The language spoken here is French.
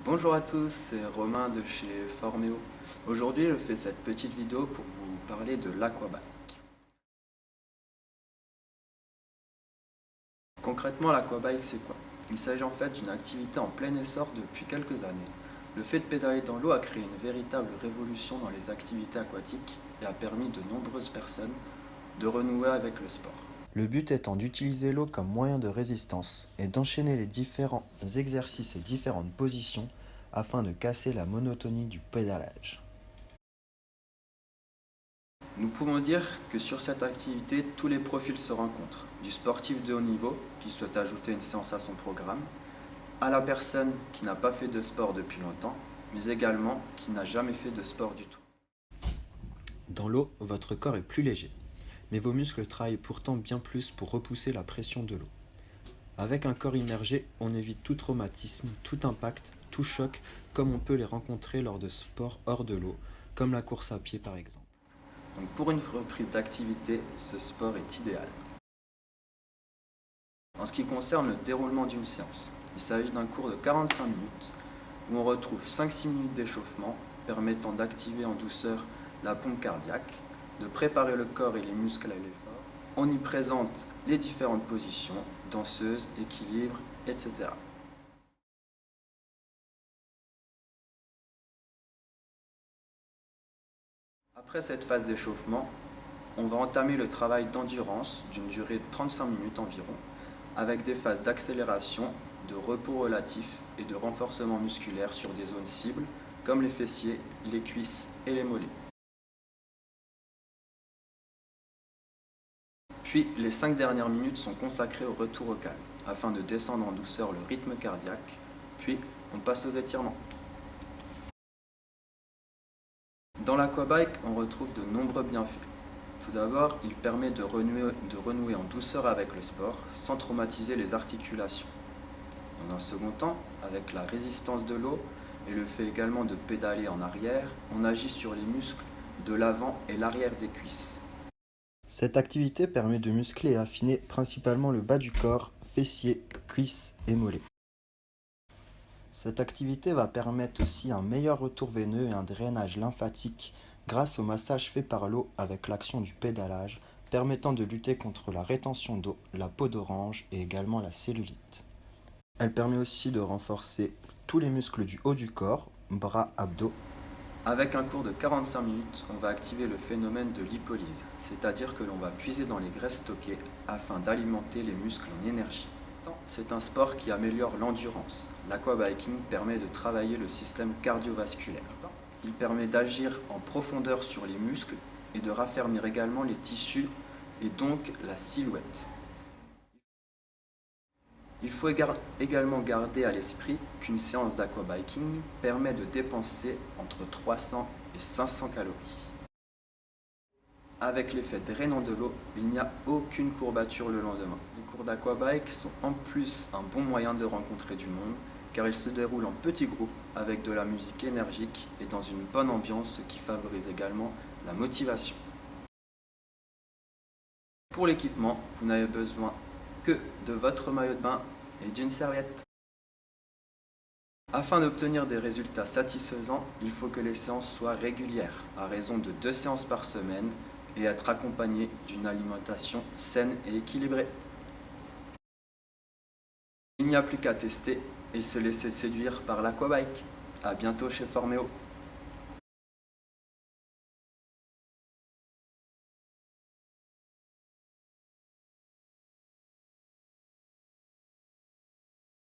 Bonjour à tous, c'est Romain de chez Forméo. Aujourd'hui, je fais cette petite vidéo pour vous parler de l'aquabike. Concrètement, l'aquabike, c'est quoi? Il s'agit en fait d'une activité en plein essor depuis quelques années. Le fait de pédaler dans l'eau a créé une véritable révolution dans les activités aquatiques et a permis de nombreuses personnes de renouer avec le sport. Le but étant d'utiliser l'eau comme moyen de résistance et d'enchaîner les différents exercices et différentes positions afin de casser la monotonie du pédalage. Nous pouvons dire que sur cette activité, tous les profils se rencontrent, du sportif de haut niveau qui souhaite ajouter une séance à son programme, à la personne qui n'a pas fait de sport depuis longtemps, mais également qui n'a jamais fait de sport du tout. Dans l'eau, votre corps est plus léger, mais vos muscles travaillent pourtant bien plus pour repousser la pression de l'eau. Avec un corps immergé, on évite tout traumatisme, tout impact, tout choc, comme on peut les rencontrer lors de sports hors de l'eau, comme la course à pied par exemple. Donc pour une reprise d'activité, ce sport est idéal. En ce qui concerne le déroulement d'une séance, il s'agit d'un cours de 45 minutes où on retrouve 5-6 minutes d'échauffement permettant d'activer en douceur la pompe cardiaque, de préparer le corps et les muscles à l'effort. On y présente les différentes positions, danseuse, équilibre, etc. Après cette phase d'échauffement, on va entamer le travail d'endurance d'une durée de 35 minutes environ, avec des phases d'accélération, de repos relatif et de renforcement musculaire sur des zones cibles comme les fessiers, les cuisses et les mollets. Puis les 5 dernières minutes sont consacrées au retour au calme, afin de descendre en douceur le rythme cardiaque, puis on passe aux étirements. Dans l'aquabike, on retrouve de nombreux bienfaits. Tout d'abord, il permet de renouer en douceur avec le sport, sans traumatiser les articulations. Dans un second temps, avec la résistance de l'eau et le fait également de pédaler en arrière, on agit sur les muscles de l'avant et l'arrière des cuisses. Cette activité permet de muscler et affiner principalement le bas du corps, fessiers, cuisses et mollets. Cette activité va permettre aussi un meilleur retour veineux et un drainage lymphatique grâce au massage fait par l'eau avec l'action du pédalage, permettant de lutter contre la rétention d'eau, la peau d'orange et également la cellulite. Elle permet aussi de renforcer tous les muscles du haut du corps, bras, abdos. Avec un cours de 45 minutes, on va activer le phénomène de lipolyse, c'est-à-dire que l'on va puiser dans les graisses stockées afin d'alimenter les muscles en énergie. C'est un sport qui améliore l'endurance. L'aquabiking permet de travailler le système cardiovasculaire. Il permet d'agir en profondeur sur les muscles et de raffermir également les tissus et donc la silhouette. Il faut également garder à l'esprit qu'une séance d'aquabiking permet de dépenser entre 300 et 500 calories. Avec l'effet drainant de l'eau, il n'y a aucune courbature le lendemain. Les cours d'aquabike sont en plus un bon moyen de rencontrer du monde car ils se déroulent en petits groupes avec de la musique énergique et dans une bonne ambiance, ce qui favorise également la motivation. Pour l'équipement, vous n'avez besoin que de votre maillot de bain et d'une serviette. Afin d'obtenir des résultats satisfaisants, il faut que les séances soient régulières, à raison de 2 séances par semaine, et être accompagnées d'une alimentation saine et équilibrée. Il n'y a plus qu'à tester et se laisser séduire par l'aquabike. A bientôt chez Forméo.